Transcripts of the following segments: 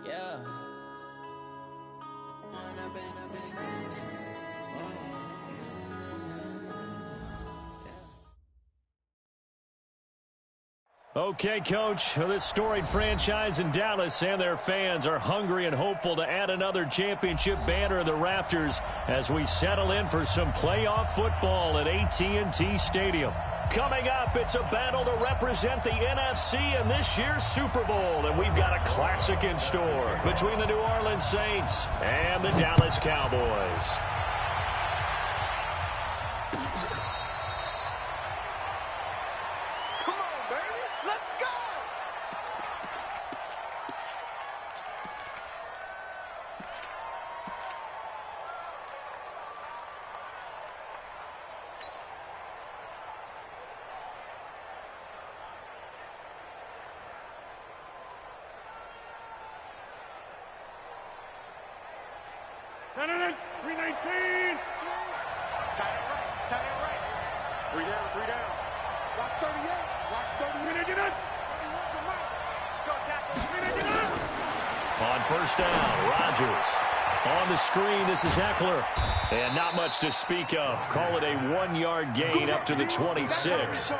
Yeah. Okay, Coach, this storied franchise in Dallas and their fans are hungry and hopeful to add another championship banner in the rafters as we settle in for some playoff football at AT&T Stadium. Coming up, it's a battle to represent the NFC in this year's Super Bowl, and we've got a classic in store between the New Orleans Saints and the Dallas Cowboys. On first down, Rodgers. On the screen, this is Eckler. And not much to speak of. Call it a 1-yard gain up to the 26.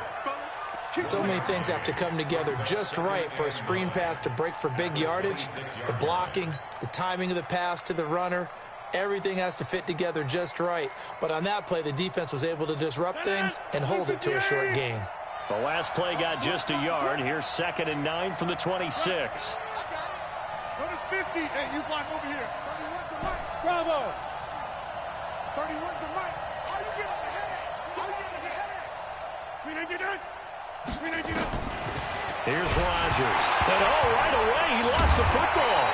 So many things have to come together just right for a screen pass to break for big yardage. The blocking, the timing of the pass to the runner, everything has to fit together just right. But on that play, the defense was able to disrupt things and hold it to a short gain. The last play got just a yard. Here's 2nd and 9 from the 26. 50. Hey, you block over here. 31's the mic. Bravo. 31's the mic. Are you getting ahead? Are you getting ahead? 399. Here's Rodgers. And right away, he lost the football.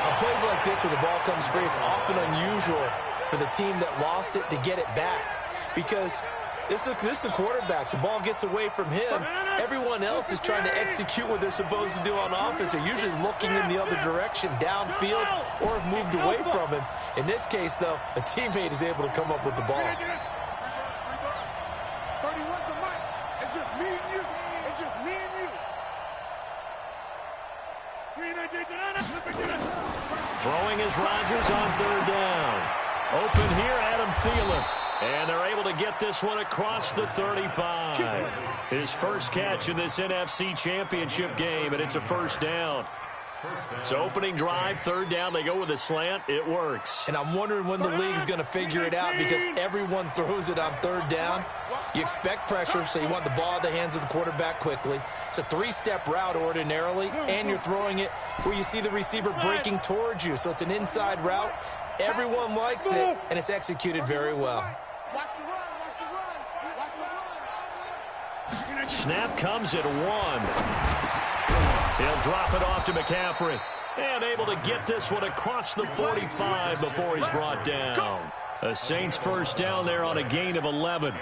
On plays like this where the ball comes free, it's often unusual for the team that lost it to get it back. Because this is the quarterback. The ball gets away from him. Everyone else is trying to execute what they're supposed to do on offense. They're usually looking in the other direction, downfield, or have moved away from him. In this case, though, a teammate is able to come up with the ball. 31's the mic. It's just me and you. It's just me and you. Throwing is Rodgers on 3rd down. Open here, Adam Thielen. And they're able to get this one across the 35. His first catch in this NFC Championship game, and it's a first down. So opening drive, 3rd down, they go with a slant. It works. And I'm wondering when the league's going to figure it out because everyone throws it on 3rd down. You expect pressure, so you want the ball in the hands of the quarterback quickly. It's a 3-step route ordinarily, and you're throwing it where you see the receiver breaking towards you. So it's an inside route. Everyone likes it, and it's executed very well. Snap comes at 1. He'll drop it off to McCaffrey. And able to get this one across the 45 before he's brought down. A Saints first down there on a gain of 11.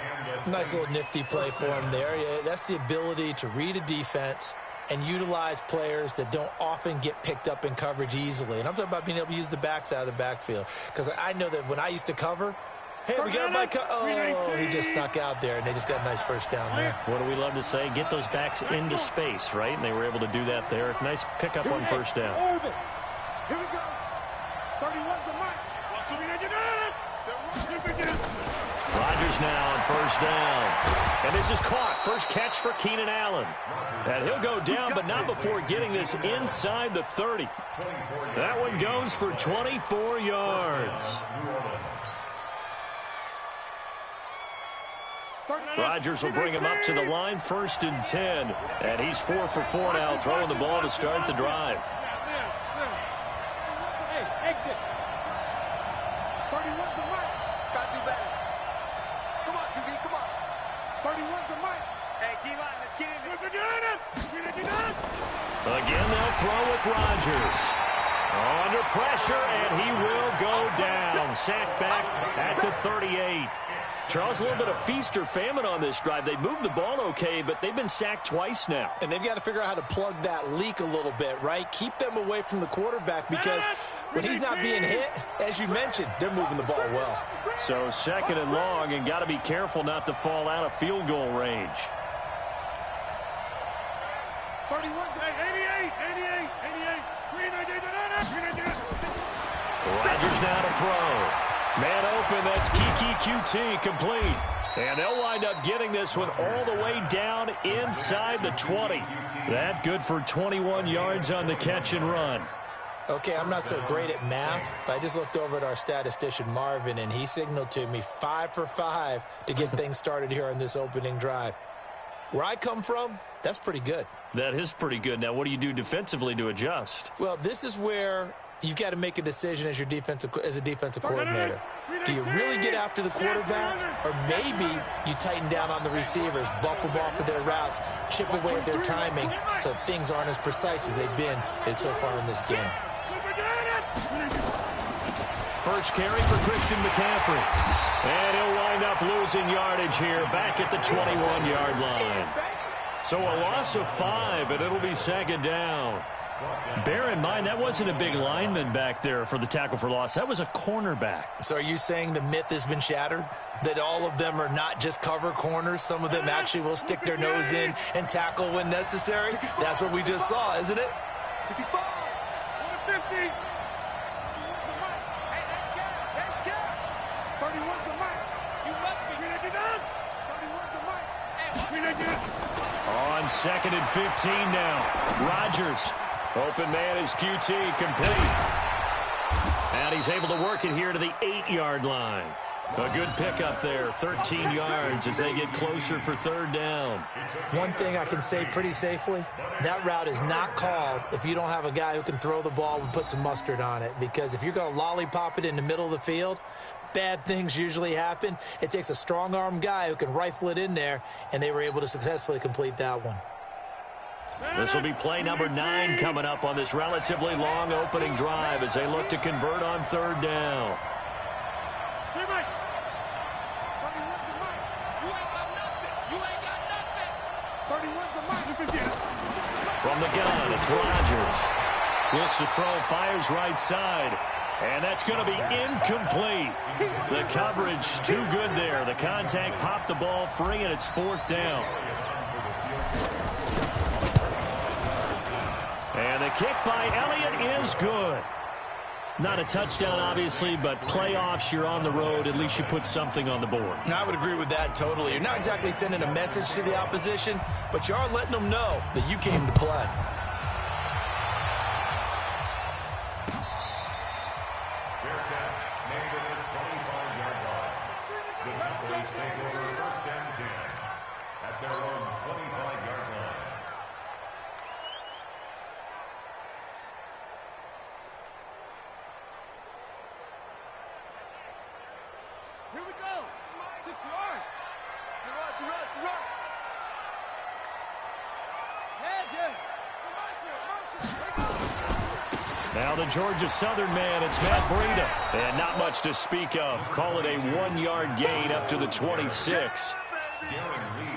Nice little nifty play for him there. Yeah, that's the ability to read a defense and utilize players that don't often get picked up in coverage easily. And I'm talking about being able to use the backs out of the backfield. Because I know that when I used to cover, hey, we got a bike. Oh, he just snuck out there, and they just got a nice first down there. What do we love to say? Get those backs into space, right? And they were able to do that there. Nice pickup on first down. Here we go. 31's the mic. Rodgers now on first down. And this is caught. First catch for Keenan Allen. And he'll go down, but not before getting this inside the 30. That one goes for 24 yards. Rodgers will bring him up to the line, 1st and 10. And he's 4 for 4 now, throwing the ball to start the drive. Hey, exit. 31's the mic. Gotta do better. Come on, QB, come on. 31's the mic. Hey, D-line, let's get in there. Again, they'll throw with Rodgers. Under pressure, and he will go down. Sacked back at the 38. Charles, a little bit of feast or famine on this drive. They moved the ball okay, but they've been sacked twice now. And they've got to figure out how to plug that leak a little bit, right? Keep them away from the quarterback because when he's not being hit, as you mentioned, they're moving the ball well. So 2nd and long, and got to be careful not to fall out of field goal range. 31, 88, 88, 88, 399. Rodgers now to throw. Man open, that's Kiki QT complete. And they'll wind up getting this one all the way down inside the 20. That good for 21 yards on the catch and run. Okay, I'm not so great at math, but I just looked over at our statistician, Marvin, and he signaled to me 5 for 5 to get things started here on this opening drive. Where I come from, that's pretty good. That is pretty good. Now, what do you do defensively to adjust? Well, this is where you've got to make a decision as a defensive coordinator. Do you really get after the quarterback, or maybe you tighten down on the receivers, bump them off of their routes, chip away at their timing so things aren't as precise as they've been so far in this game? First carry for Christian McCaffrey. And he'll wind up losing yardage here back at the 21-yard line. So a loss of 5, and it'll be second down. Bear in mind, that wasn't a big lineman back there for the tackle for loss. That was a cornerback. So are you saying the myth has been shattered? That all of them are not just cover corners? Some of them actually will stick their nose in and tackle when necessary? That's what we just saw, isn't it? 55, 150. 31's the mic. You must be. 31's the mic. On second and 15 now. Rodgers. Open man is QT complete. And he's able to work it here to the 8-yard line. A good pickup there, 13 yards as they get closer for third down. One thing I can say pretty safely, that route is not called if you don't have a guy who can throw the ball and put some mustard on it. Because if you're going to lollipop it in the middle of the field, bad things usually happen. It takes a strong-arm guy who can rifle it in there, and they were able to successfully complete that one. This will be play number 9 coming up on this relatively long opening drive as they look to convert on third down. From the gun, it's Rodgers. Looks to throw, fires right side. And that's going to be incomplete. The coverage too good there. The contact popped the ball free, and it's fourth down. And the kick by Elliott is good. Not a touchdown, obviously, but playoffs, you're on the road. At least you put something on the board. I would agree with that totally. You're not exactly sending a message to the opposition, but you are letting them know that you came to play. Here we go. 6 yards. Run. Now the Georgia Southern man, it's Matt Breida. And not much to speak of. Call it a 1-yard gain up to the 26.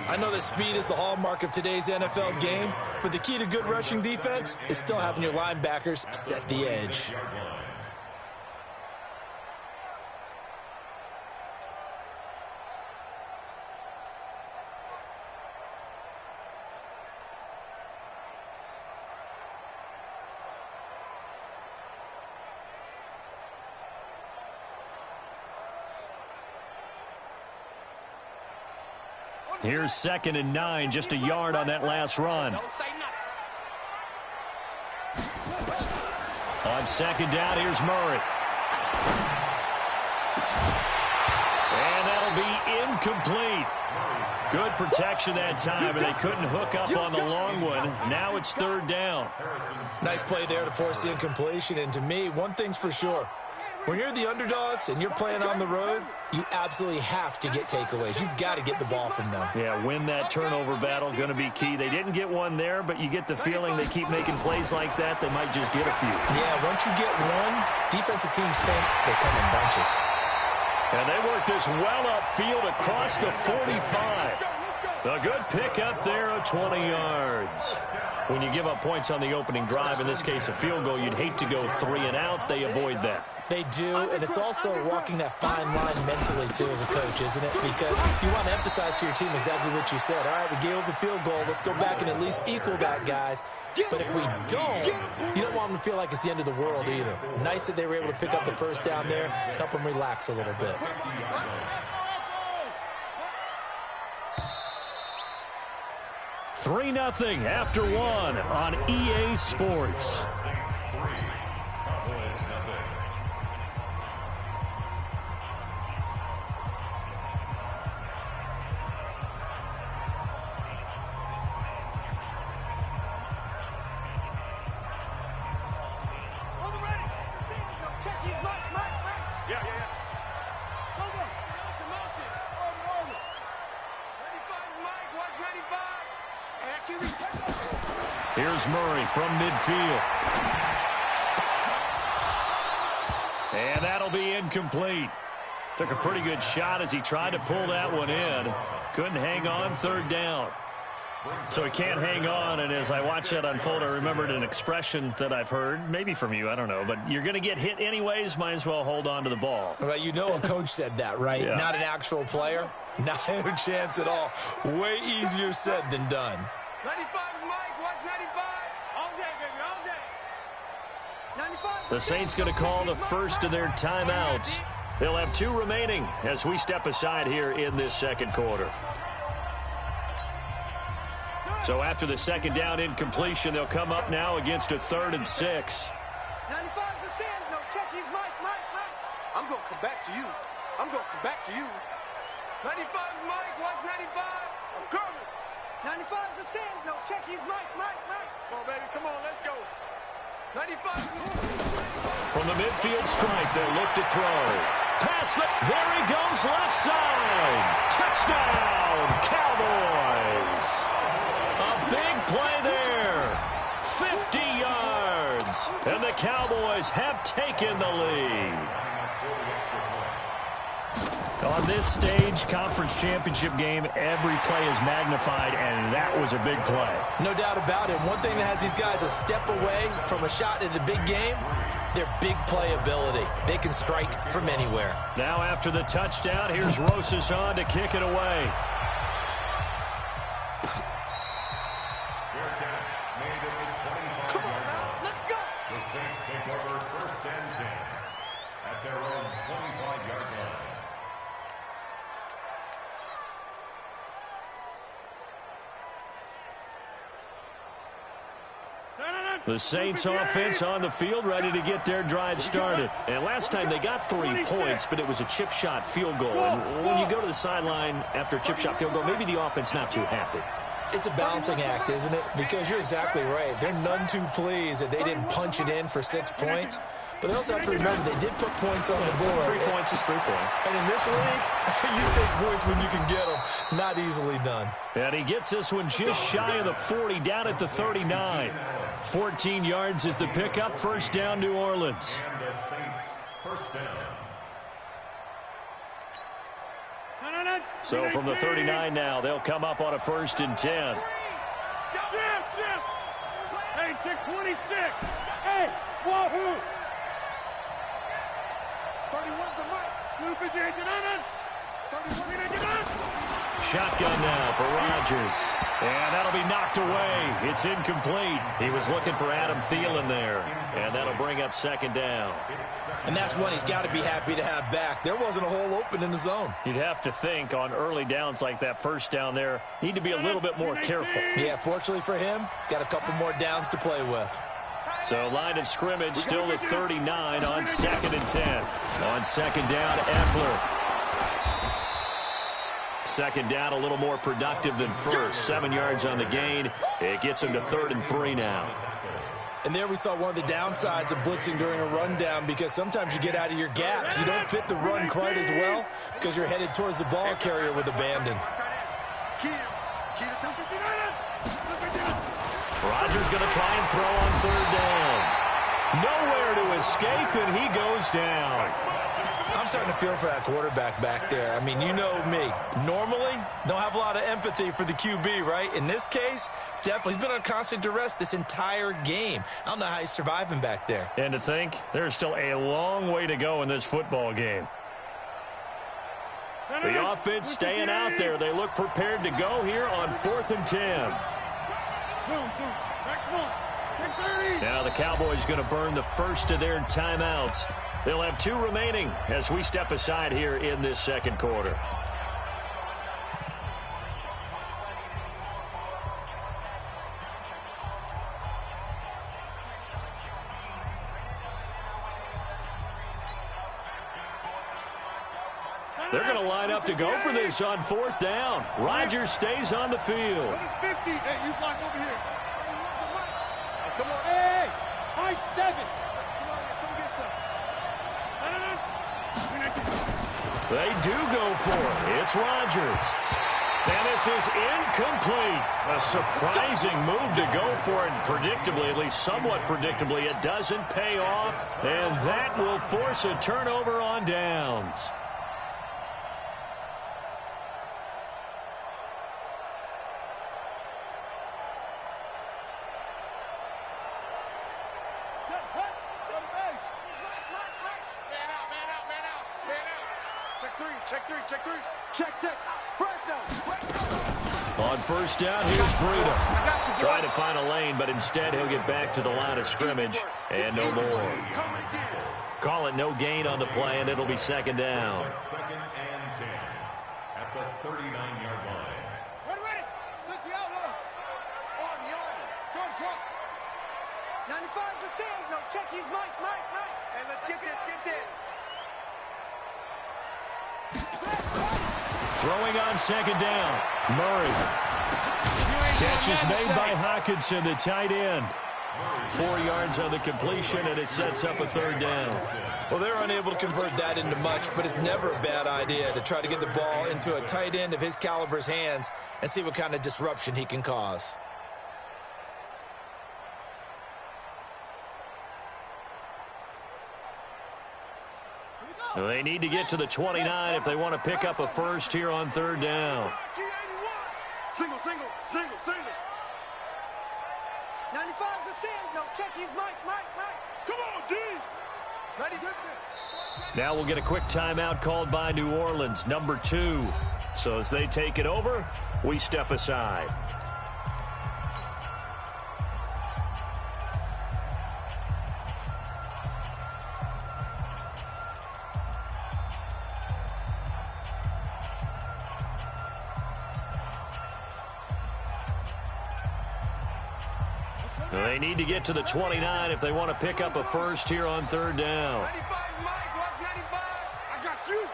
I know that speed is the hallmark of today's NFL game, but the key to good rushing defense is still having your linebackers set the edge. Here's 2nd and 9, just a yard on that last run. On second down, here's Murray. And that'll be incomplete. Good protection that time, and they couldn't hook up on the long one. Now it's third down. Nice play there to force the incompletion, and to me, one thing's for sure. When you're the underdogs and you're playing on the road, you absolutely have to get takeaways. You've got to get the ball from them. Yeah, win that turnover battle, going to be key. They didn't get one there, but you get the feeling they keep making plays like that, they might just get a few. Yeah, once you get one, defensive teams think they come in bunches. And they work this well upfield across the 45. A good pick up there of 20 yards. When you give up points on the opening drive, in this case a field goal, you'd hate to go 3 and out. They avoid that. They do, and it's also walking that fine line mentally, too, as a coach, isn't it? Because you want to emphasize to your team exactly what you said. All right, we gave up a field goal. Let's go back and at least equal that, guys. But if we don't, you don't want them to feel like it's the end of the world either. Nice that they were able to pick up the first down there, help them relax a little bit. 3-0 after one on EA Sports. Here's Murray from midfield. And that'll be incomplete. Took a pretty good shot as he tried to pull that one in. Couldn't hang on, third down. So he can't hang on, and as I watch that unfold, I remembered an expression that I've heard, maybe from you, I don't know, but you're going to get hit anyways, might as well hold on to the ball. Well, you know a coach said that, right? Yeah. Not an actual player. Not a chance at all. Way easier said than done. 95 is Mike, watch 95. All day, baby, all day. 95. The Saints going to call the first of their timeouts. They'll have 2 remaining as we step aside here in this second quarter. So after the second down incompletion, they'll come up now against a 3rd and 6. 95's the Sands, no check, he's Mike. I'm going to come back to you. 95's Mike, watch 95. I'm coming. 95's the Sands, no check, he's Mike. Come on, baby, come on, let's go. 95. From the midfield stripe, they'll look to throw. Pass, there he goes, left side. Touchdown, Cowboys. A big play there. 50 yards. And the Cowboys have taken the lead. On this stage, conference championship game, every play is magnified, and that was a big play. No doubt about it. One thing that has these guys a step away from a shot at a big game, their big play ability. They can strike from anywhere. Now after the touchdown, here's Rosas on to kick it away. Come on now, let's go. The Saints take over 1st and 10 at their own 25-yard line. The Saints offense on the field, ready to get their drive started. And last time they got 3 points, but it was a chip shot field goal. And when you go to the sideline after a chip shot field goal, maybe the offense not too happy. It's a balancing act, isn't it? Because you're exactly right. They're none too pleased that they didn't punch it in for 6 points. But they also have to remember they did put points on the board. 3 points is 3 points. And in this league, you take points when you can get them. Not easily done. And he gets this one just shy of the 40, down at the 39. 14 yards is the pickup. First down, New Orleans. And the Saints, first down. So from the 39 now, they'll come up on a 1st and 10. Hey, check 26. Hey, wahoo. 31's the mic. Shotgun now for Rodgers. And that'll be knocked away. It's incomplete. He was looking for Adam Thielen there. And that'll bring up 2nd down. And that's one he's got to be happy to have back. There wasn't a hole open in the zone. You'd have to think on early downs like that first down there, need to be a little bit more careful. Yeah, fortunately for him, got a couple more downs to play with. So line of scrimmage still at 39 on 2nd and 10. On 2nd down, Eckler. 2nd down, a little more productive than first. 7 yards on the gain. It gets him to 3rd and 3 now. And there we saw one of the downsides of blitzing during a rundown, because sometimes you get out of your gaps. You don't fit the run quite as well because you're headed towards the ball carrier with abandon. Rodgers going to try and throw on 3rd down. Nowhere to escape, and he goes down. I'm starting to feel for that quarterback back there. I mean, you know me. Normally, don't have a lot of empathy for the QB, right? In this case, definitely. He's been on constant duress this entire game. I don't know how he's surviving back there. And to think, there's still a long way to go in this football game. The offense staying out there. They look prepared to go here on 4th and 10. Now the Cowboys going to burn the first of their timeouts. They'll have 2 remaining as we step aside here in this second quarter. They're going to line up to go for this on 4th down. Rodgers stays on the field. 50. Hey, you block over here. Come on. Hey, high 7. Come on, come get some. They do go for it. It's Rodgers. And this is incomplete. A surprising move to go for it. Predictably, at least somewhat predictably, it doesn't pay off. And that will force a turnover on downs. On 1st down, here's Breida. Trying to find a lane, but instead he'll get back to the line of scrimmage and no more. Call it no gain on the play, and it'll be 2nd down. 2nd and 10 at the 39-yard line. Ready. 60 out, on yard. Short. 95 to save. No, check. He's Mike. Hey, let's get this. Throwing on 2nd down. Murray. Catch is made by Hockenson, the tight end. 4 yards on the completion, and it sets up a 3rd down. Well, they're unable to convert that into much, but it's never a bad idea to try to get the ball into a tight end of his caliber's hands and see what kind of disruption he can cause. They need to get to the 29 if they want to pick up a first here on 3rd down. Single. 95's a save. No, check. He's Mike. Come on, D. Ready. Now we'll get a quick timeout called by New Orleans, number 2. So as they take it over, we step aside. They need to get to the 29 if they want to pick up a first here on 3rd down. 95, Mike. Watch 95. I got you.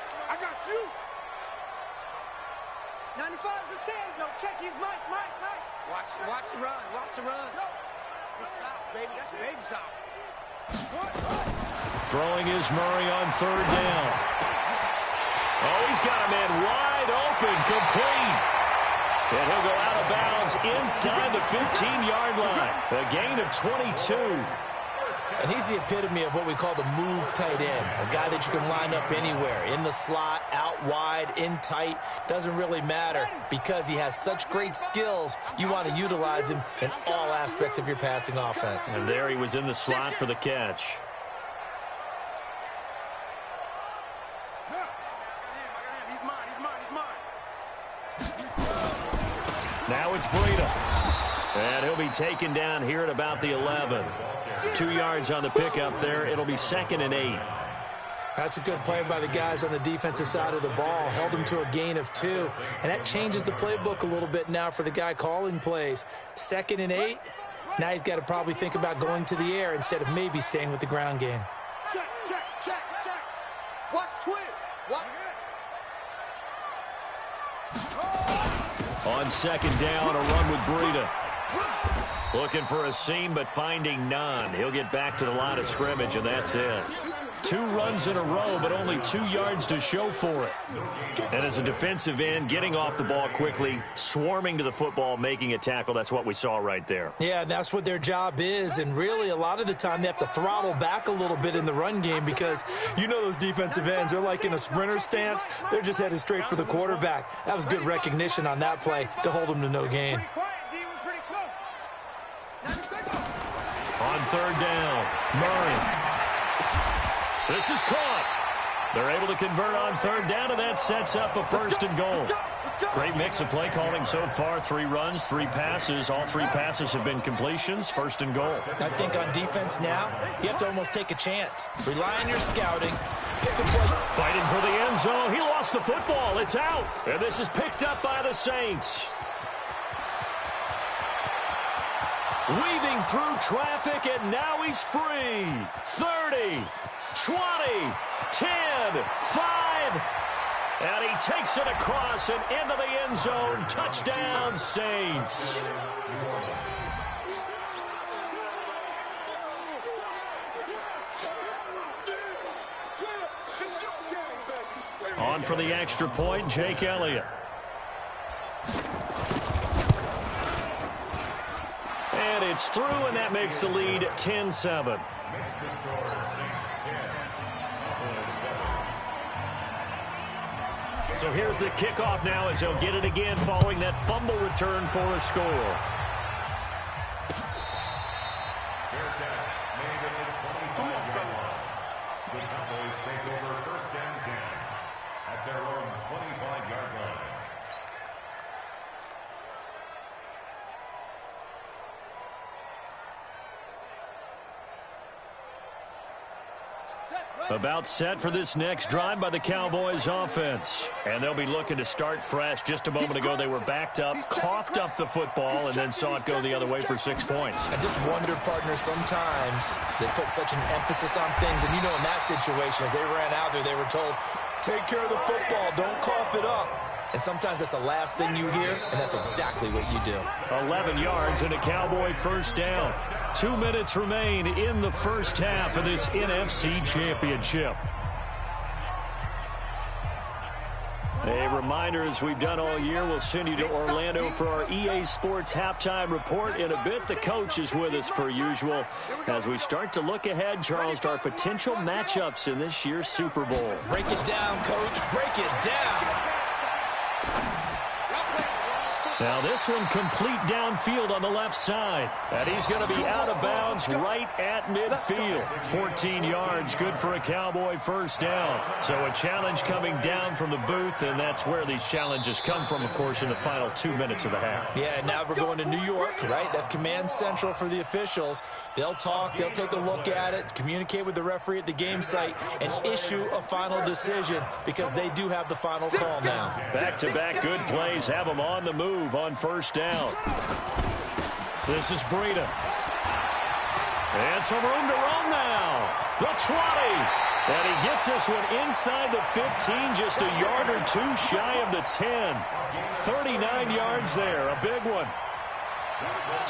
95's a save. No, check. He's Mike. Watch the run. It's south, baby. That's big south. Throwing is Murray on 3rd down. Oh, he's got a man wide open, complete. And he'll go out of bounds inside the 15-yard line. A gain of 22. And he's the epitome of what we call the move tight end. A guy that you can line up anywhere. In the slot, out wide, in tight. Doesn't really matter because he has such great skills. You want to utilize him in all aspects of your passing offense. And there he was in the slot for the catch. Now it's Breida. And he'll be taken down here at about the 11. 2 yards on the pickup there. It'll be 2nd and 8. That's a good play by the guys on the defensive side of the ball. Held him to a gain of 2. And that changes the playbook a little bit now for the guy calling plays. 2nd and 8. Now he's got to probably think about going to the air instead of maybe staying with the ground game. Check. Watch twins. What? On 2nd down, a run with Breida. Looking for a seam, but finding none. He'll get back to the line of scrimmage, and that's it. 2 runs in a row, but only 2 yards to show for it. And as a defensive end, getting off the ball quickly, swarming to the football, making a tackle, that's what we saw right there. Yeah, that's what their job is, and really a lot of the time they have to throttle back a little bit in the run game because you know those defensive ends, they're like in a sprinter stance. They're just headed straight for the quarterback. That was good recognition on that play to hold them to no gain. On 3rd down, Murray. This is caught. They're able to convert on 3rd down, and that sets up a 1st and goal. Great mix of play calling so far. 3 runs, 3 passes. All 3 passes have been completions. 1st and goal. I think on defense now, you have to almost take a chance. Rely on your scouting. Pick a play. Fighting for the end zone. He lost the football. It's out. And this is picked up by the Saints. Weaving through traffic, and now he's free. 30, 20, 10, 5. And he takes it across and into the end zone. Touchdown, Saints. On for the extra point, Jake Elliott. And it's through, and that makes the lead 10-7. So here's the kickoff now as they'll get it again following that fumble return for a score. Fair catch made at the 25-yard line. The Cowboys take over 1st and 10 at their own 25-yard line. About set for this next drive by the Cowboys offense. And they'll be looking to start fresh. Just a moment ago, they were backed up, coughed up the football, and then saw it go the other way for 6 points. I just wonder, partner, sometimes they put such an emphasis on things. And, you know, in that situation, as they ran out there, they were told, take care of the football, don't cough it up. And sometimes that's the last thing you hear, and that's exactly what you do. 11 yards and a Cowboy 1st down. 2 minutes remain in the 1st half of this NFC Championship. A reminder, as we've done all year, we'll send you to Orlando for our EA Sports halftime report in a bit. The coach is with us per usual as we start to look ahead, Charles, to our potential matchups in this year's Super Bowl. Break it down, Coach. Break it down. Now this one complete downfield on the left side. And he's going to be out of bounds right at midfield. 14 yards, good for a Cowboy 1st down. So a challenge coming down from the booth, and that's where these challenges come from, of course, in the final 2 minutes of the half. Yeah, now we're going to New York, right? That's command central for the officials. They'll talk, they'll take a look at it, communicate with the referee at the game site, and issue a final decision because they do have the final call now. Back-to-back good plays have them on the move on 1st down. This is Breida. And some room to run now. The 20. And he gets this one inside the 15, just a yard or 2 shy of the 10. 39 yards there, a big one.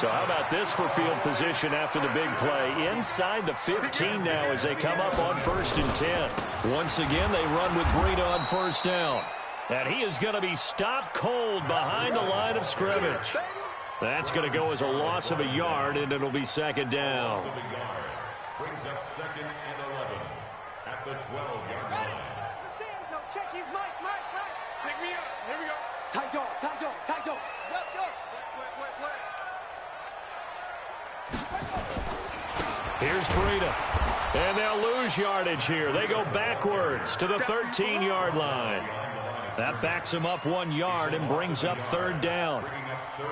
So how about this for field position after the big play? Inside the 15 now as they come up on 1st and 10. Once again, they run with Breida on 1st down. And he is going to be stopped cold behind the line of scrimmage. That's going to go as a loss of a yard, and it'll be 2nd down. Brings up 2nd and 11 at the 12-yard line. Check his mic. Pick me up. Here we go. Tight dog. Go. Here's Breida. And they'll lose yardage here. They go backwards to the 13-yard line. That backs him up 1 yard and brings up 3rd down.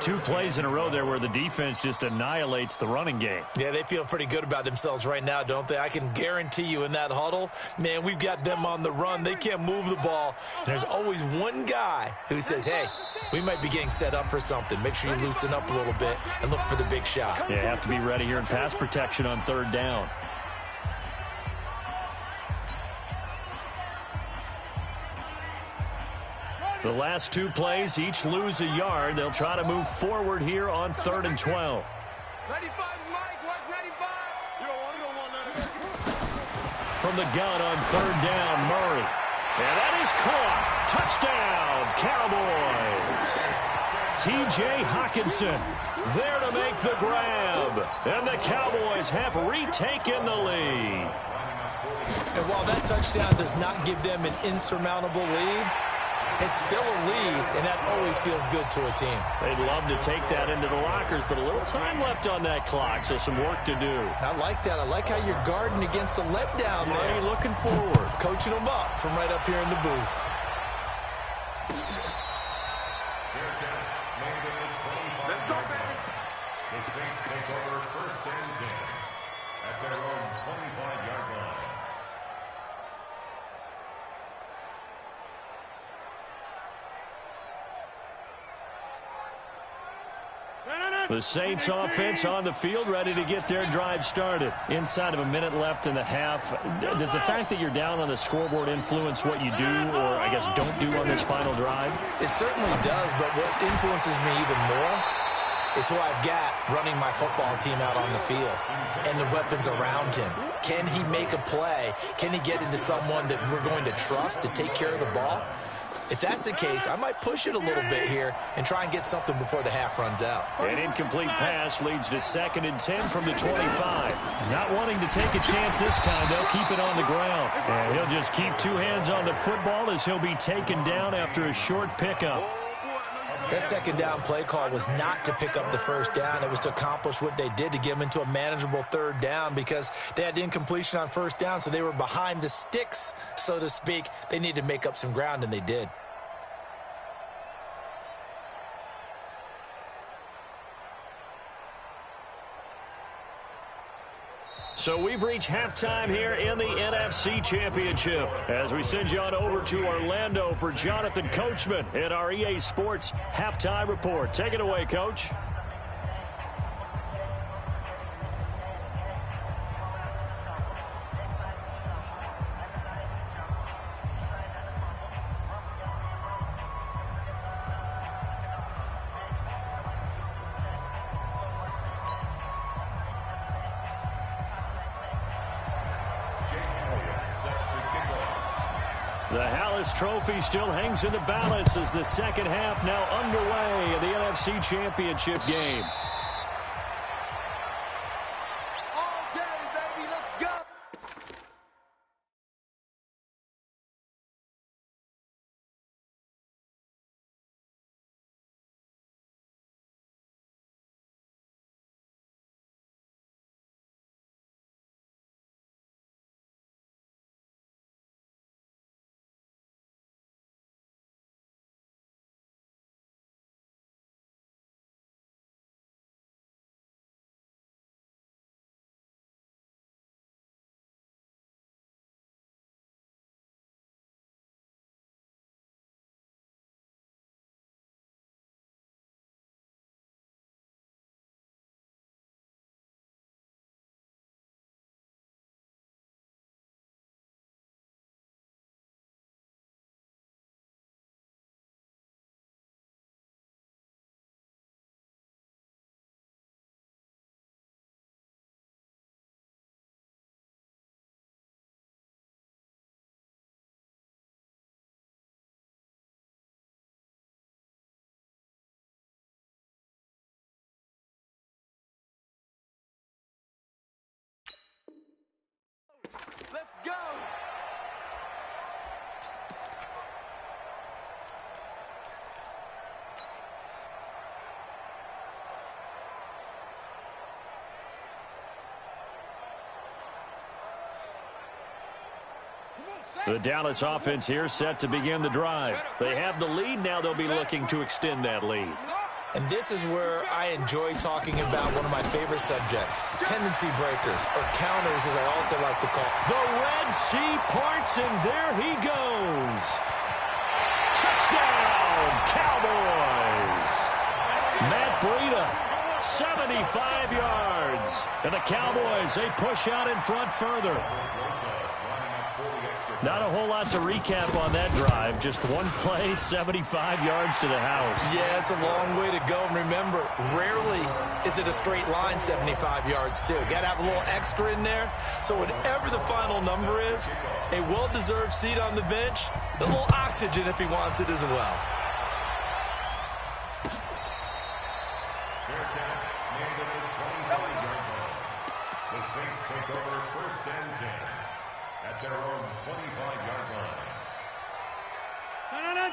2 plays in a row there where the defense just annihilates the running game. Yeah, they feel pretty good about themselves right now, don't they? I can guarantee you in that huddle, man, we've got them on the run. They can't move the ball. And there's always one guy who says, hey, we might be getting set up for something. Make sure you loosen up a little bit and look for the big shot. Yeah, have to be ready here in pass protection on 3rd down. The last 2 plays, each lose a yard. They'll try to move forward here on 3rd and 12. 95, Mike. Watch 95. You don't want from the gun on third down. Murray. And that is caught. Touchdown, Cowboys. T.J. Hockenson there to make the grab. And the Cowboys have retaken the lead. And while that touchdown does not give them an insurmountable lead, it's still a lead, and that always feels good to a team. They'd love to take that into the lockers, but a little time left on that clock, so some work to do. I like that. I like how you're guarding against a letdown there. Murray looking forward. Coaching them up from right up here in the booth. Let's go, baby. The Saints take over first and 10 at their own 25-yard line. The Saints offense on the field, ready to get their drive started. Inside of a minute left in the half, does the fact that you're down on the scoreboard influence what you do, or I guess don't do on this final drive? It certainly does, but what influences me even more is who I've got running my football team out on the field and the weapons around him. Can he make a play? Can he get into someone that we're going to trust to take care of the ball? If that's the case, I might push it a little bit here and try and get something before the half runs out. An incomplete pass leads to 2nd and 10 from the 25. Not wanting to take a chance this time, they'll keep it on the ground. And he'll just keep two hands on the football as he'll be taken down after a short pickup. That second down play call was not to pick up the first down. It was to accomplish what they did to get them into a manageable third down because they had incompletion on first down, so they were behind the sticks, so to speak. They needed to make up some ground, and they did. So we've reached halftime here in the NFC Championship as we send you on over to Orlando for Jonathan Coachman in our EA Sports Halftime Report. Take it away, Coach. The Hallis Trophy still hangs in the balance as the second half now underway in the NFC Championship game. All day, baby. Let's go. Let's go. The Dallas offense here set to begin the drive. They have the lead now. They'll be looking to extend that lead. And this is where I enjoy talking about one of my favorite subjects, tendency breakers, or counters as I also like to call. The Red Sea parts, and there he goes. Touchdown, Cowboys. Matt Breida, 75 yards. And the Cowboys, they push out in front further. Not a whole lot to recap on that drive. Just one play, 75 yards to the house. Yeah, it's a long way to go. And remember, rarely is it a straight line 75 yards, too. Got to have a little extra in there. So whatever the final number is, a well-deserved seat on the bench, a little oxygen if he wants it as well. Fair catch made at the 25-yard line. The Saints take over 1st and 10 at their own 25-yard line.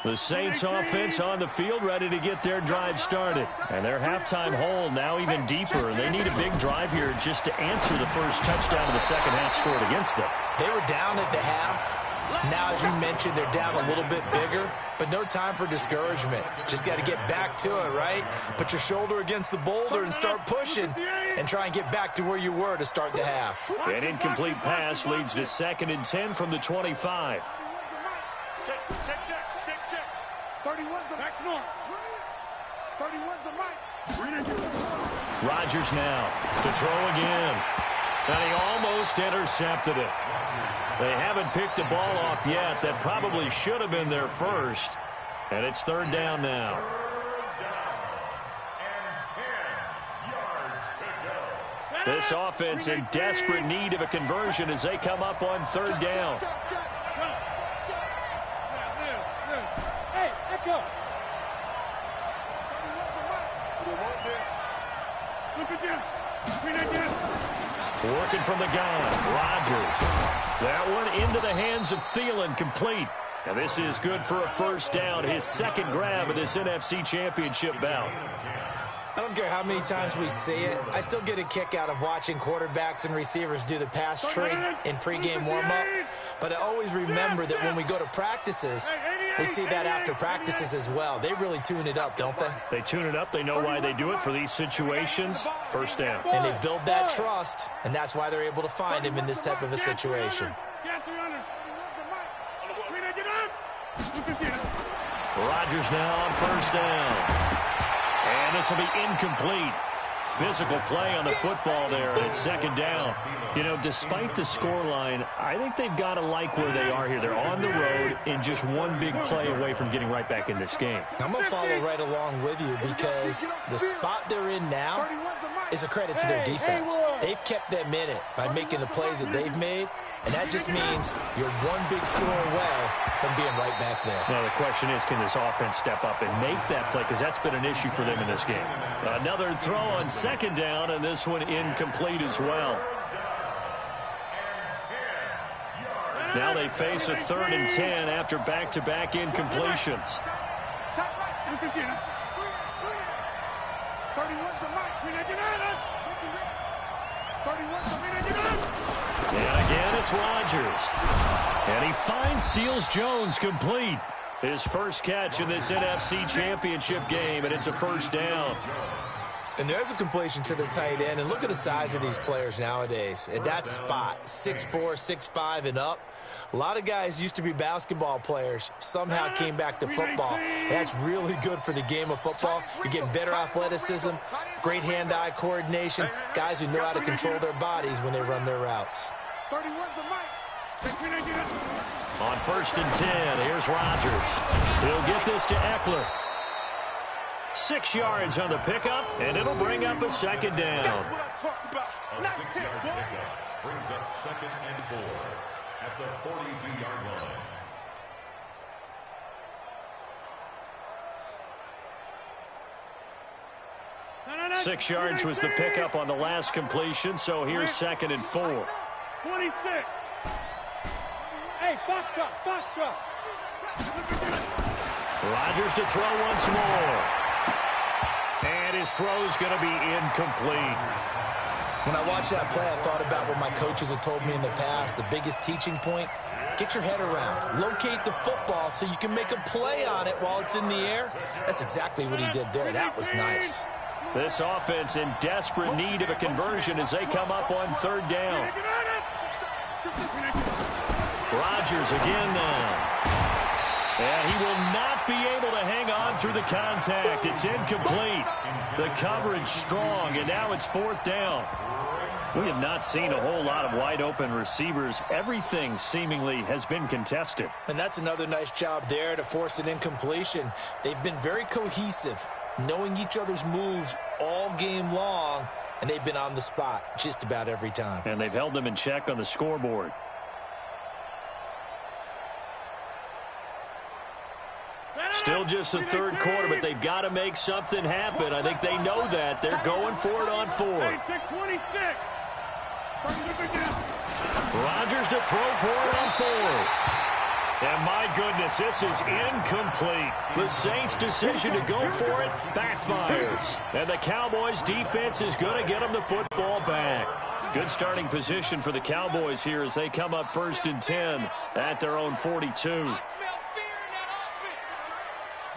The Saints offense on the field, ready to get their drive started. And their halftime hole now even deeper. They need a big drive here just to answer the first touchdown of the second half scored against them. They were down at the half. Now, as you mentioned, they're down a little bit bigger, but no time for discouragement. Just got to get back to it, right? Put your shoulder against the boulder and start pushing and try and get back to where you were to start the half. An incomplete pass leads to 2nd and 10 from the 25. Check. 31's the back north. 31's the mic. Rodgers now to throw again. And he almost intercepted it. They haven't picked a ball off yet. That probably should have been their first. And it's 3rd down now. 3rd down and 10 yards to go. This offense in desperate need of a conversion as they come up on 3rd down. Hey, Echo. Working from the gun, Rodgers. That one into the hands of Thielen, complete. And this is good for a 1st down, his 2nd grab of this NFC Championship bout. I don't care how many times we see it. I still get a kick out of watching quarterbacks and receivers do the pass tree in pregame warm-up. But I always remember that when we go to practices, we see that after practices as well. They really tune it up, don't they? They tune it up. They know why they do it for these situations. 1st down. And they build that trust, and that's why they're able to find him in this type of a situation. Rodgers now on 1st down. And this will be incomplete. Physical play on the football there, and it's 2nd down. You know, despite the scoreline, I think they've got to like where they are here. They're on the road and just one big play away from getting right back in this game. I'm going to follow right along with you because the spot they're in now is a credit to their defense. They've kept them in it by making the plays that they've made, and that just means you're one big score away from being right back there. Now, the question is, can this offense step up and make that play? Because that's been an issue for them in this game. Another throw on 2nd down, and this one incomplete as well. Now they face a 3rd and 10 after back-to-back incompletions. And again, it's Rodgers. And he finds Seals-Jones complete. His first catch in this NFC Championship game, and it's a 1st down. And there's a completion to the tight end. And look at the size of these players nowadays. At that spot, 6'4", 6'5", and up. A lot of guys used to be basketball players, somehow came back to football. And that's really good for the game of football. You're getting better athleticism, great hand-eye coordination, guys who know how to control their bodies when they run their routes. On 1st and 10, here's Rodgers. He'll get this to Eckler. 6 yards on the pickup, and it'll bring up a 2nd down. A 6-yard pickup brings up 2nd and 4 at the 42-yard line. 6 yards was the pickup on the last completion, so here's 2nd and 4. 26. Hey, box drop. Rodgers to throw once more. And his throw's going to be incomplete. When I watched that play, I thought about what my coaches had told me in the past. The biggest teaching point, get your head around. Locate the football so you can make a play on it while it's in the air. That's exactly what he did there. That was nice. This offense in desperate need of a conversion as they come up on 3rd down. Rodgers again now. And he will not be able to hang on through the contact. It's incomplete. The coverage strong, and now it's 4th down. We have not seen a whole lot of wide-open receivers. Everything seemingly has been contested. And that's another nice job there to force an incompletion. They've been very cohesive, knowing each other's moves all game long, and they've been on the spot just about every time. And they've held them in check on the scoreboard. Still just the third quarter, but they've got to make something happen. I think they know that. They're going for it on fourth. Rodgers to throw for it on fourth. And my goodness, this is incomplete. The Saints' decision to go for it backfires. And the Cowboys' defense is going to get them the football back. Good starting position for the Cowboys here as they come up 1st and 10 at their own 42.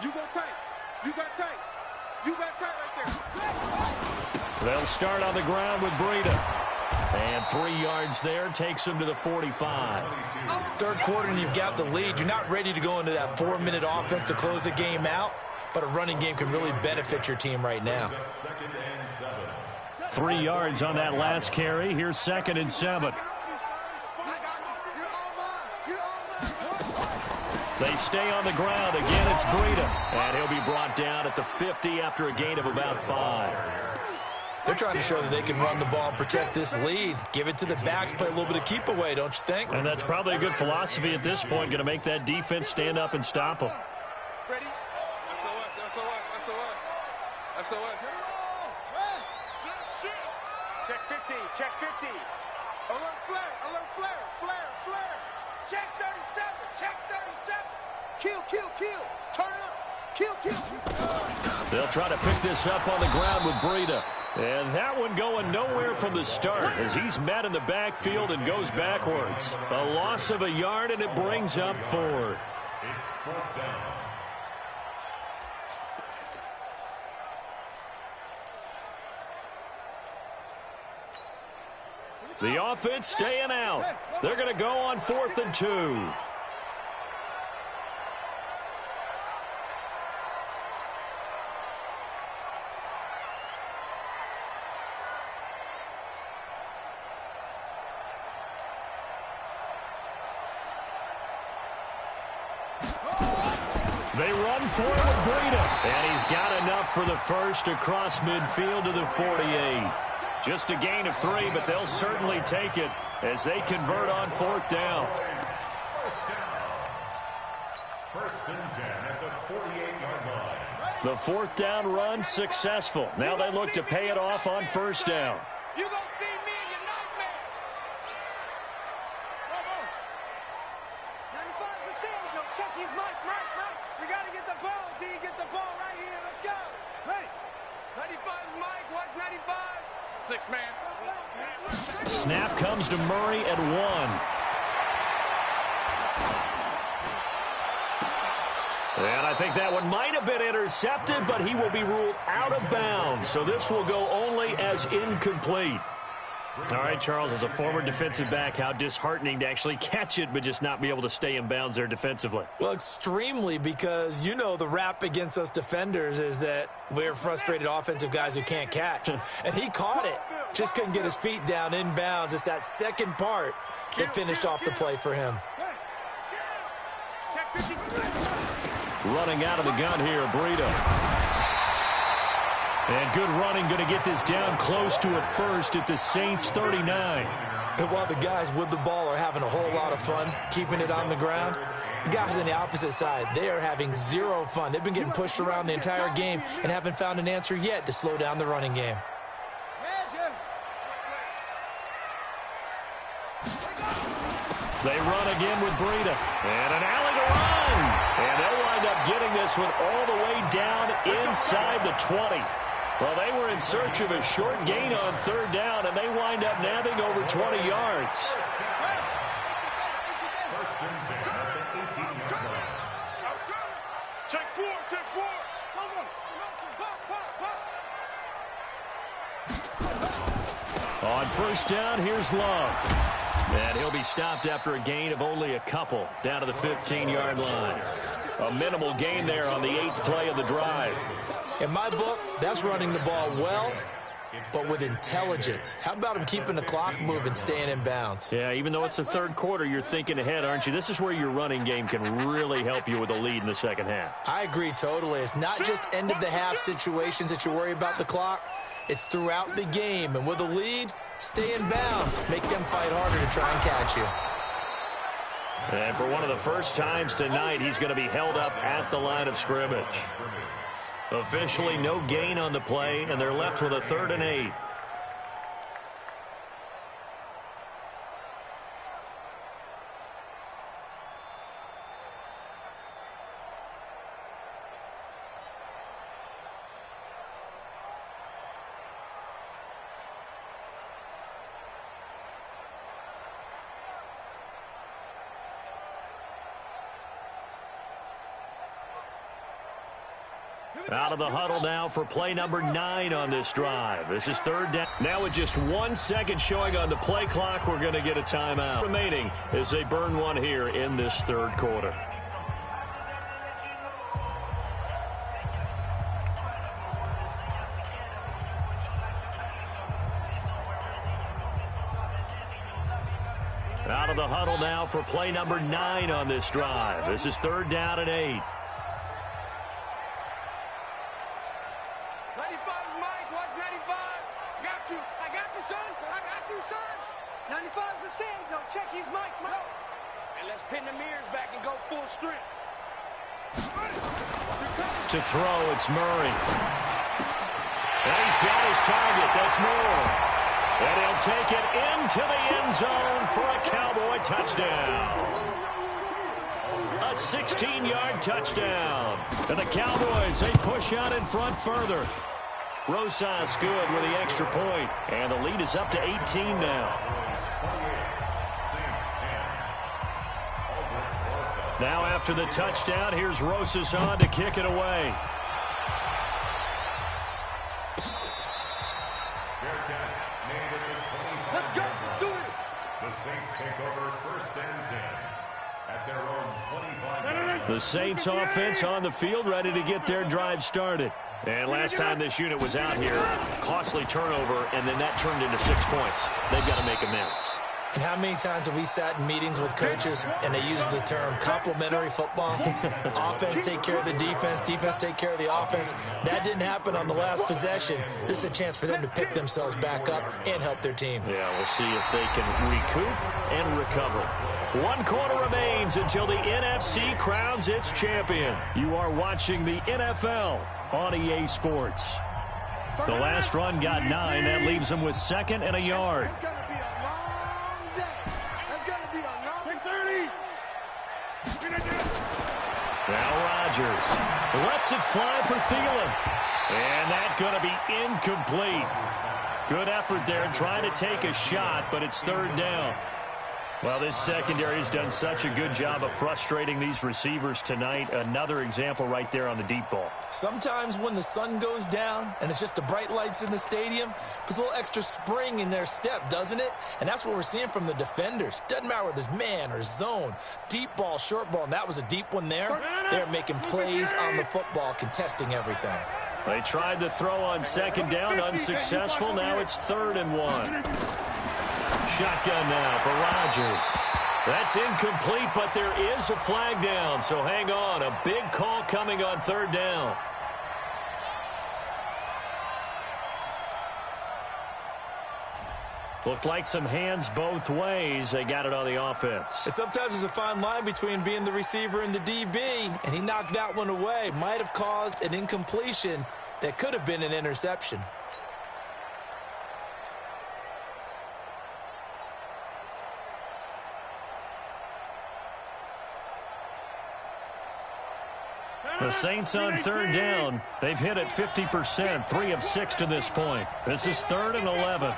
You go tight. You got tight. You got tight right there. They'll start on the ground with Breida. And 3 yards there takes them to the 45. Third quarter and you've got the lead. You're not ready to go into that 4-minute offense to close the game out, but a running game can really benefit your team right now. 3 yards on that last carry. Here's 2nd and 7. They stay on the ground. Again, it's Breida. And he'll be brought down at the 50 after a gain of about 5. They're trying to show that they can run the ball and protect this lead. Give it to the backs, play a little bit of keep away, don't you think? And that's probably a good philosophy at this point. Going to make that defense stand up and stop them. Ready? SOS. Check 50. Check 50. Alert flare. Check 37. Check 37. Kill. Turn up. Kill. They'll try to pick this up on the ground with Breida. And that one going nowhere from the start as he's met in the backfield and goes backwards. A loss of a yard, and it brings up 4th. It's 4th down. The offense staying out. They're going to go on 4th and 2. They run for it with Breida. And he's got enough for the first across midfield to the 48. Just a gain of 3, but they'll certainly take it as they convert on 4th down. First and 10 at the 48-yard line. The 4th down run successful. Now they look to pay it off on 1st down. You gonna see me in your nightmare. 95 is the same. No, check his mic. We gotta get the ball, D. Get the ball right here. Let's go. Hey, 95's Mike. What's 95? 6 man. Snap comes to Murray at 1. And I think that one might have been intercepted, but he will be ruled out of bounds. So this will go only as incomplete. All right, Charles, as a former defensive back, how disheartening to actually catch it but just not be able to stay in bounds there defensively. Well, extremely, because you know the rap against us defenders is that we're frustrated offensive guys who can't catch. And he caught it, just couldn't get his feet down in bounds. It's that second part that finished off the play for him. Running out of the gun here, Breida. And good running, going to get this down close to a first at the Saints 39. And while the guys with the ball are having a whole lot of fun keeping it on the ground, the guys on the opposite side, they are having zero fun. They've been getting pushed around the entire game and haven't found an answer yet to slow down the running game. They run again with Breida. And an alley to run. And they'll wind up getting this one all the way down inside the 20. Well, they were in search of a short gain on 3rd down, and they wind up nabbing over 20 yards. First and 10 at the 18-yard line. Check 4. On 1st down, here's Love. And he'll be stopped after a gain of only a couple down to the 15-yard line. A minimal gain there on the 8th play of the drive. In my book, that's running the ball well but with intelligence. How about him keeping the clock moving, staying in bounds? Yeah, even though it's the third quarter, you're thinking ahead, aren't you? This is where your running game can really help you with a lead in the second half. I agree totally. It's not just end-of-the-half situations that you worry about the clock. It's throughout the game. And with a lead, stay in bounds. Make them fight harder to try and catch you. And for one of the first times tonight, he's going to be held up at the line of scrimmage. Officially no gain on the play, and they're left with a 3rd and 8. Out of the huddle now for play number 9 on this drive. This is 3rd down. Now with just 1 second showing on the play clock, we're going to get a timeout remaining as they burn one here in this 3rd quarter. Out of the huddle now for play number 9 on this drive. This is 3rd down and 8. To throw, it's Murray. And he's got his target. That's Moore. And he'll take it into the end zone for a Cowboy touchdown. A 16-yard touchdown. And the Cowboys, they push out in front further. Rosas good with the extra point. And the lead is up to 18 now. Now after the touchdown, here's Rosas on to kick it away. Let's go. Do it. The Saints take over 1st and 10 at their own 25. The Saints offense on the field, ready to get their drive started. And last time this unit was out here, costly turnover, and then that turned into 6 points. They've got to make amends. And how many times have we sat in meetings with coaches and they use the term complementary football? Offense take care of the defense, defense take care of the offense. That didn't happen on the last possession. This is a chance for them to pick themselves back up and help their team. Yeah, we'll see if they can recoup and recover. 1 quarter remains until the NFC crowns its champion. You are watching the NFL on EA Sports. The last run got 9. That leaves them with 2nd and a yard. Now Rodgers lets it fly for Thielen. And that's going to be incomplete. Good effort there trying to take a shot, but it's 3rd down. Well, this secondary has done such a good job of frustrating these receivers tonight. Another example right there on the deep ball. Sometimes when the sun goes down and it's just the bright lights in the stadium, puts a little extra spring in their step, doesn't it? And that's what we're seeing from the defenders. Doesn't matter whether it's man or zone, deep ball, short ball, and that was a deep one there. They're making plays on the football, contesting everything. They tried to throw on 2nd down, unsuccessful. Now it's 3rd and 1. Shotgun now for Rodgers. That's incomplete, but there is a flag down, so hang on. A big call coming on 3rd down. Looked like some hands both ways. They got it on the offense. And sometimes there's a fine line between being the receiver and the DB, and he knocked that one away. Might have caused an incompletion that could have been an interception. The Saints on 3rd down. They've hit it 50%, 3 of 6 to this point. This is 3rd and 11.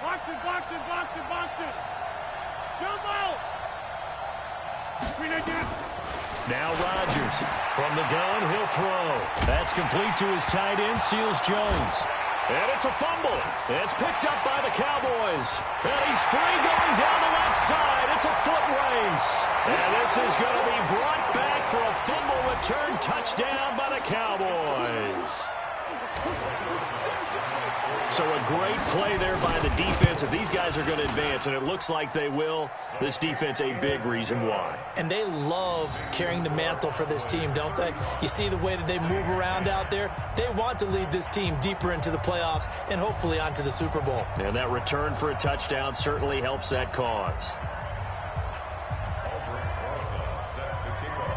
Box it, box it, box it, box it. Jump out. Now Rodgers from the gun, he'll throw. That's complete to his tight end, Seals Jones. And it's a fumble. It's picked up by the Cowboys. And he's free going down the left side. It's a foot race. And this is going to be brought back for a fumble return touchdown by the Cowboys. So a great play there by the defense. If these guys are going to advance, and it looks like they will, this defense a big reason why. And they love carrying the mantle for this team, don't they? You see the way that they move around out there? They want to lead this team deeper into the playoffs and hopefully onto the Super Bowl. And that return for a touchdown certainly helps that cause.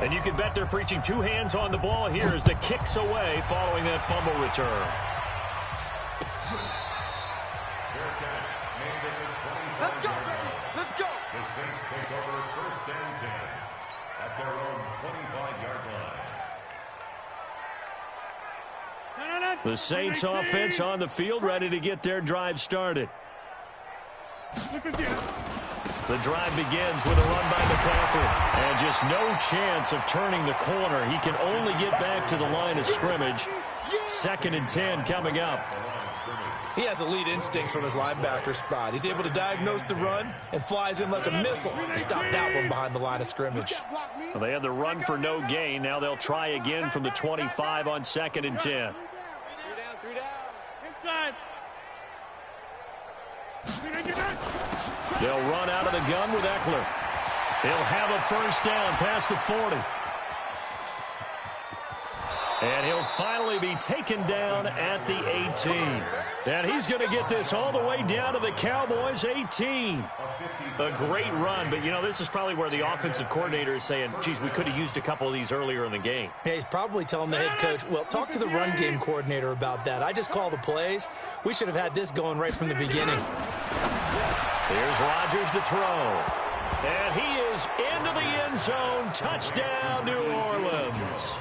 And you can bet they're preaching two hands on the ball here as the kick's away following that fumble return. Let's go, baby. Let's go. The Saints take over first and 10 at their own 25-yard line. The Saints offense on the field, ready to get their drive started. The drive begins with a run by McCaffrey. And just no chance of turning the corner. He can only get back to the line of scrimmage. 2nd and 10 coming up. He has elite instincts from his linebacker spot. He's able to diagnose the run and flies in like a missile to stop that one behind the line of scrimmage. Well, they had the run for no gain. Now they'll try again from the 25 on 2nd and 10. 3 down. Inside. They'll run out of the gun with Eckler. He'll have a first down past the 40. And he'll finally be taken down at the 18. And he's going to get this all the way down to the Cowboys' 18. A great run, but, you know, this is probably where the offensive coordinator is saying, geez, we could have used a couple of these earlier in the game. Yeah, he's probably telling the head coach, well, talk to the run game coordinator about that. I just call the plays. We should have had this going right from the beginning. Here's Rodgers to throw. And he is into the end zone. Touchdown, New Orleans.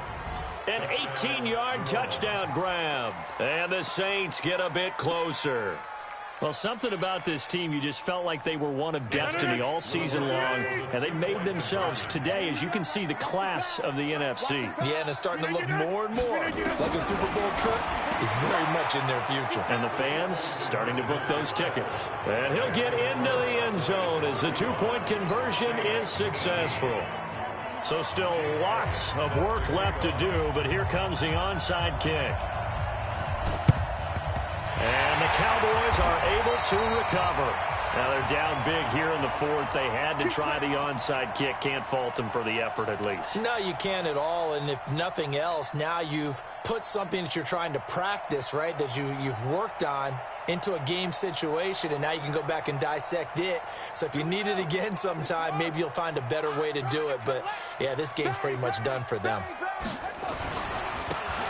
An 18-yard touchdown grab. And the Saints get a bit closer. Well, something about this team, you just felt like they were one of destiny all season long, and they made themselves today, as you can see, the class of the NFC. Yeah, and it's starting to look more and more like a Super Bowl trip is very much in their future. And the fans starting to book those tickets. And he'll get into the end zone as the two-point conversion is successful. So still lots of work left to do, but here comes the onside kick. And the Cowboys are able to recover. Now they're down big here in the 4th. They had to try the onside kick. Can't fault them for the effort at least. No, you can't at all. And if nothing else, now you've put something that you're trying to practice, right, that you've worked on into a game situation, and now you can go back and dissect it. So if you need it again sometime, maybe you'll find a better way to do it. But, yeah, this game's pretty much done for them.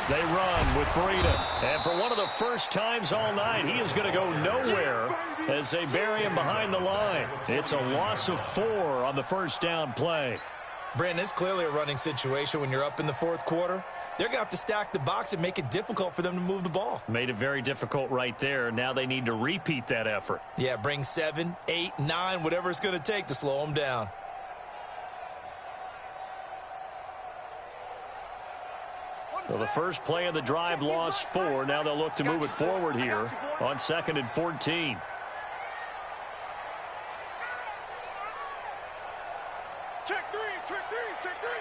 They run with Breida. And for one of the first times all night, he is going to go nowhere as they bury him behind the line. It's a loss of 4 on the first down play. Brandon, it's clearly a running situation when you're up in the 4th quarter. They're going to have to stack the box and make it difficult for them to move the ball. Made it very difficult right there. Now they need to repeat that effort. Yeah, bring 7, 8, 9, whatever it's going to take to slow them down. Well, the first play of the drive lost 4. Now they'll look to move it forward here on 2nd and 14. Check 3, check 3, check 3.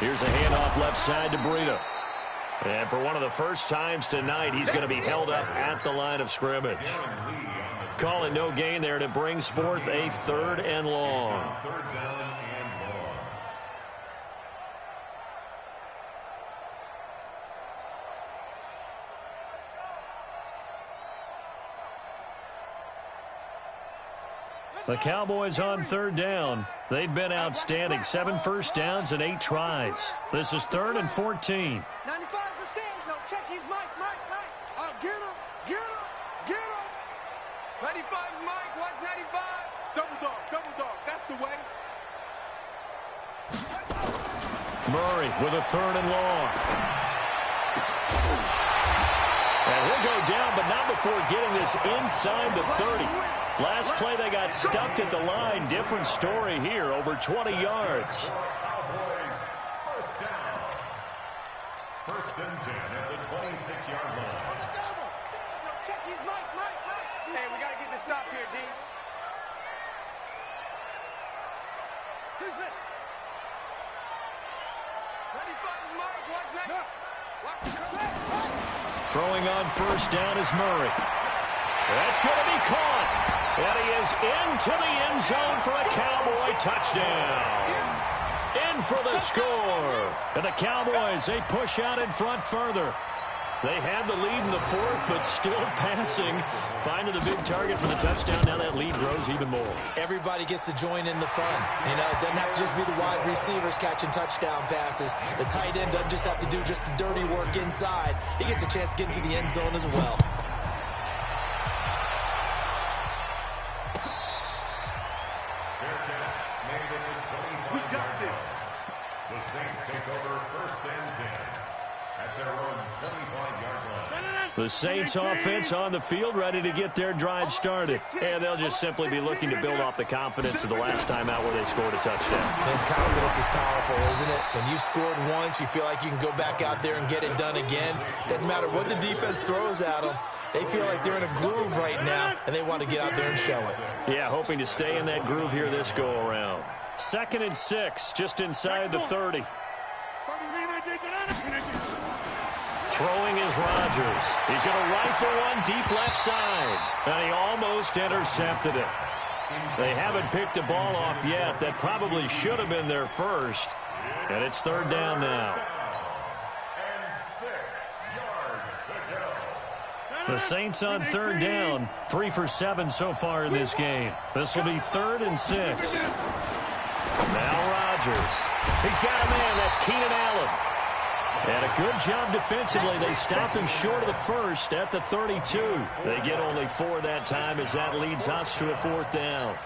Here's a handoff left side to Breida. And for one of the first times tonight, he's going to be held up at the line of scrimmage. Call it no gain there, and it brings forth a 3rd and long. The Cowboys on 3rd down. They've been outstanding. 7 first downs and 8 tries. This is 3rd and 14. 95's the same. No, check his Mike. Get him. 95's Mike. Watch 95. Double dog. That's the way. Murray with a 3rd and long. And he'll go down, but not before getting this inside the 30. Last play, they got stuffed at the line. Different story here, over 20 yards. Cowboys, first down. 1st and 10 at the 26-yard line. Check his Mike. Hey, we got to get this stop here, D. 95's Mike. Watch 95. Throwing on first down is Murray. That's going to be caught. And he is into the end zone for a Cowboy touchdown. In for the score. And the Cowboys, they push out in front further. They had the lead in the fourth, but still passing. Finding the big target for the touchdown. Now that lead grows even more. Everybody gets to join in the fun. You know, it doesn't have to just be the wide receivers catching touchdown passes. The tight end doesn't just have to do just the dirty work inside. He gets a chance to get into the end zone as well. We got this. The Saints take over first and 10 at their own 25-yard line. The Saints offense on the field, ready to get their drive started. And they'll just simply be looking to build off the confidence of the last time out where they scored a touchdown. And confidence is powerful, isn't it? When you've scored once, you feel like you can go back out there and get it done again. Doesn't matter what the defense throws at them. They feel like they're in a groove right now, and they want to get out there and show it. Yeah, hoping to stay in that groove here this go-around. 2nd and 6, just inside the 30. Throwing is Rodgers. He's going to rifle one deep left side. And he almost intercepted it. They haven't picked a ball off yet. That probably should have been their first. And it's 3rd down now. And 6 yards to go. The Saints on 3rd down. 3 for 7 so far in this game. This will be 3rd and 6. Now Rodgers. He's got a man. That's Keenan Allen. And a good job defensively. They stopped him short of the first at the 32. They get only 4 that time as that leads us to a 4th down.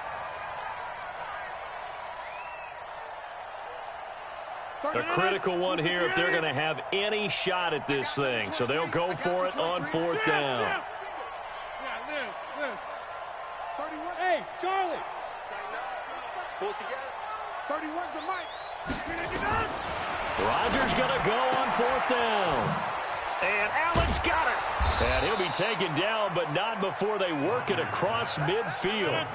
A critical one here if they're going to have any shot at this thing. So they'll go for it on 4th down. Hey, Charlie. Pull it together. 31's the mic. Rodgers going to go on 4th down. And Allen's got it. And he'll be taken down, but not before they work it across midfield.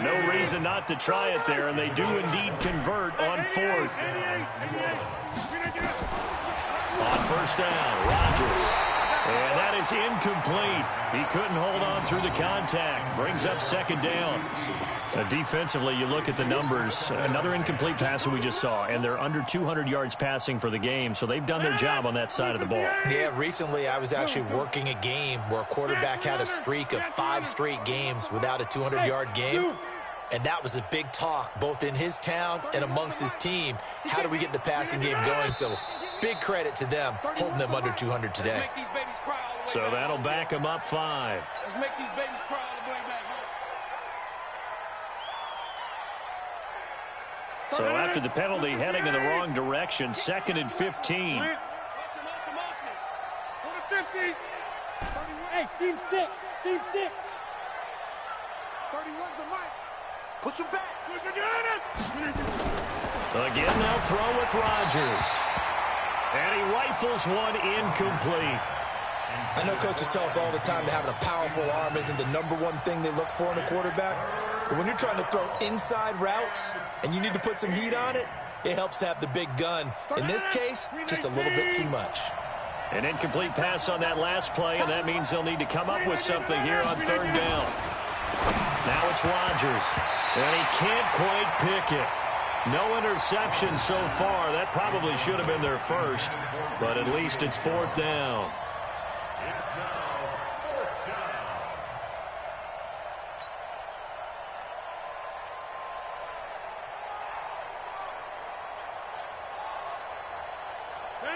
No reason not to try it there, and they do indeed convert on 4th. On 1st down, Rodgers. And that is incomplete. He couldn't hold on through the contact. Brings up 2nd down. Defensively, you look at the numbers. Another incomplete pass that we just saw, and they're under 200 yards passing for the game, so they've done their job on that side of the ball. Yeah, recently I was actually working a game where a quarterback had a streak of 5 straight games without a 200-yard game, and that was a big talk, both in his town and amongst his team. How do we get the passing game going? So big credit to them, holding them under 200 today. So that'll back them up 5. Let's make these babies cry all the way back home. So after the penalty, heading in the wrong direction, 2nd and 15. Hey, team 6. Team 6. 31's the mic. Push him back. Again, now throw with Rodgers. And he rifles one incomplete. I know coaches tell us all the time that having a powerful arm isn't the #1 thing they look for in a quarterback. But when you're trying to throw inside routes and you need to put some heat on it, it helps to have the big gun. In this case, just a little bit too much. An incomplete pass on that last play, and that means they'll need to come up with something here on 3rd down. Now it's Rodgers, and he can't quite pick it. No interception so far. That probably should have been their first, but at least it's 4th down. It's now 4th down.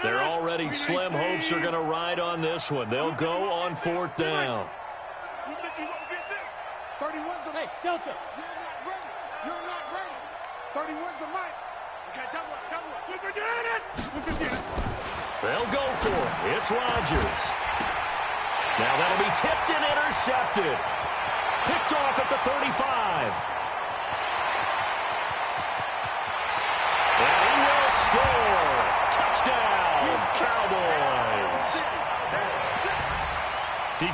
Their already slim hopes are going to ride on this one. They'll go on 4th down. 31's the mic. Hey, Delta. You're not ready. You're not ready. 31's the mic. Okay, double it. We can get it. We can get it. They'll go for it. It's Rodgers. Now that'll be tipped and intercepted. Picked off at the 35. And he will score. Touchdown, Cowboys.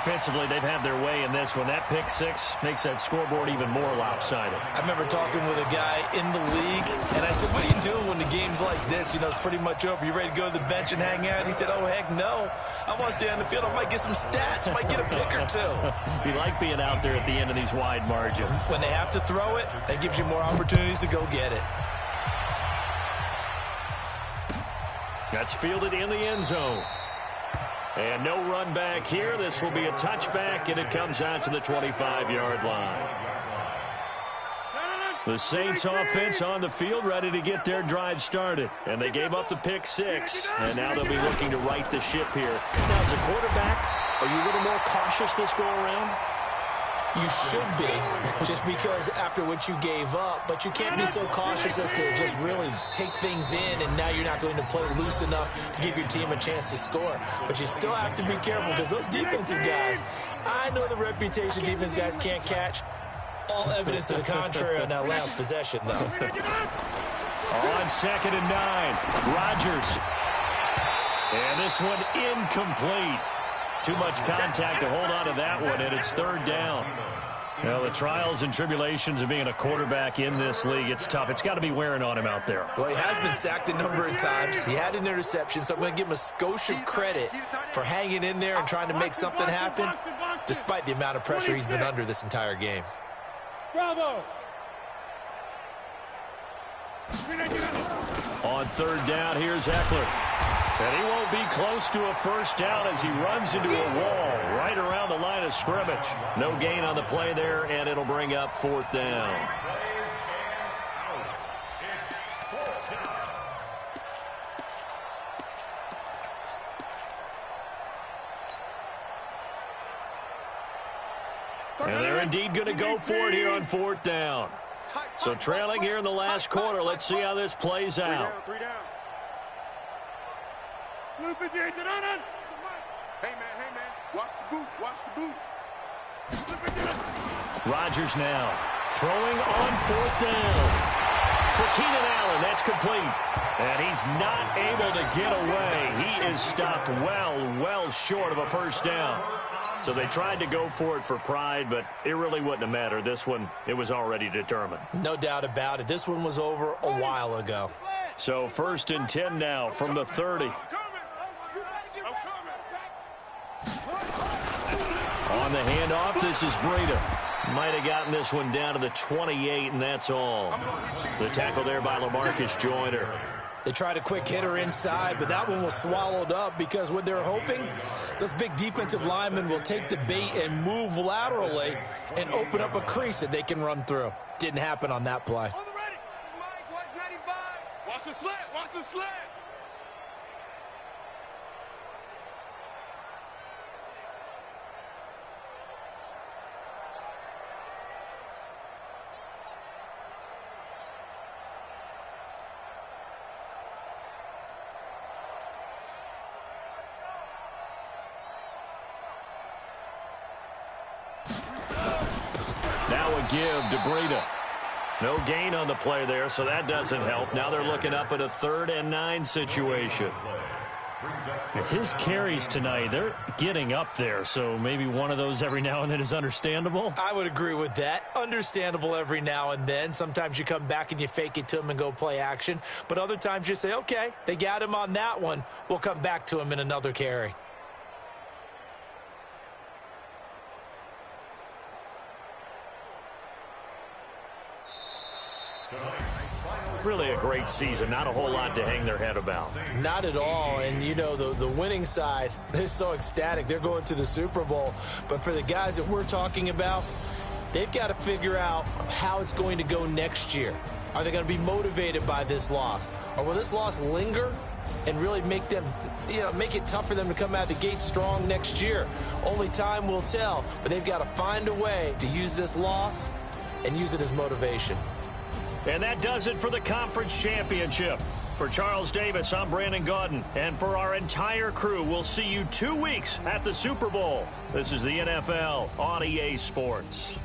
Defensively, they've had their way in this one. That pick six makes that scoreboard even more lopsided. I remember talking with a guy in the league, and I said, what do you do when the game's like this? You know, it's pretty much over. You ready to go to the bench and hang out? And he said, oh, heck no. I want to stay on the field. I might get some stats. I might get a pick or two. You like being out there at the end of these wide margins. When they have to throw it, that gives you more opportunities to go get it. That's fielded in the end zone. And no run back here. This will be a touchback, and it comes out to the 25-yard line. The Saints offense on the field, ready to get their drive started. And they gave up the pick six, and now they'll be looking to right the ship here. Now, as a quarterback, are you a little more cautious this go-around? You should be, just because after what you gave up, but you can't be so cautious as to just really take things in, and now you're not going to play loose enough to give your team a chance to score. But you still have to be careful, because those defensive guys, I know the reputation defense guys can't catch. All evidence to the contrary on that last possession, though. On 2nd and 9, Rodgers. And this one incomplete. Too much contact to hold on to that one, and it's 3rd down. Well, the trials and tribulations of being a quarterback in this league, it's tough. It's got to be wearing on him out there. Well, he has been sacked a number of times. He had an interception, so I'm going to give him a skosh of credit for hanging in there and trying to make something happen, despite the amount of pressure he's been under this entire game. Bravo! On 3rd down, here's Eckler. And he won't be close to a first down as he runs into a wall right around the line of scrimmage. No gain on the play there, and it'll bring up 4th down. And they're indeed going to go for it here on 4th down. So trailing here in the last quarter. Let's see how this plays out. 3 down. Hey, man, watch the boot. Rodgers now throwing on 4th down. For Keenan Allen, that's complete. And he's not able to get away. He is stopped well short of a first down. So they tried to go for it for pride, but it really wouldn't have mattered. This one, it was already determined. No doubt about it. This one was over a while ago. So 1st and 10 now from the 30. On the handoff, this is Breida. Might have gotten this one down to the 28, and that's all. The tackle there by LaMarcus Joyner. They tried a quick hitter inside, but that one was swallowed up because what they're hoping, those big defensive linemen will take the bait and move laterally and open up a crease that they can run through. Didn't happen on that play. Watch the slant. Now a give to Breida. No gain on the play there, so that doesn't help. Now they're looking up at a 3rd and 9 situation. His carries tonight, they're getting up there, so maybe one of those every now and then is understandable. I would agree with that. Understandable every now and then. Sometimes you come back and you fake it to him and go play action. But other times you say, okay, they got him on that one. We'll come back to him in another carry. Really a great season. Not a whole lot to hang their head about. Not at all. And, you know, the winning side, they're so ecstatic. They're going to the Super Bowl. But for the guys that we're talking about, they've got to figure out how it's going to go next year. Are they going to be motivated by this loss? Or will this loss linger and really make them, make it tough for them to come out of the gate strong next year? Only time will tell. But they've got to find a way to use this loss and use it as motivation. And that does it for the conference championship. For Charles Davis, I'm Brandon Gaudin. And for our entire crew, we'll see you 2 weeks at the Super Bowl. This is the NFL on EA Sports.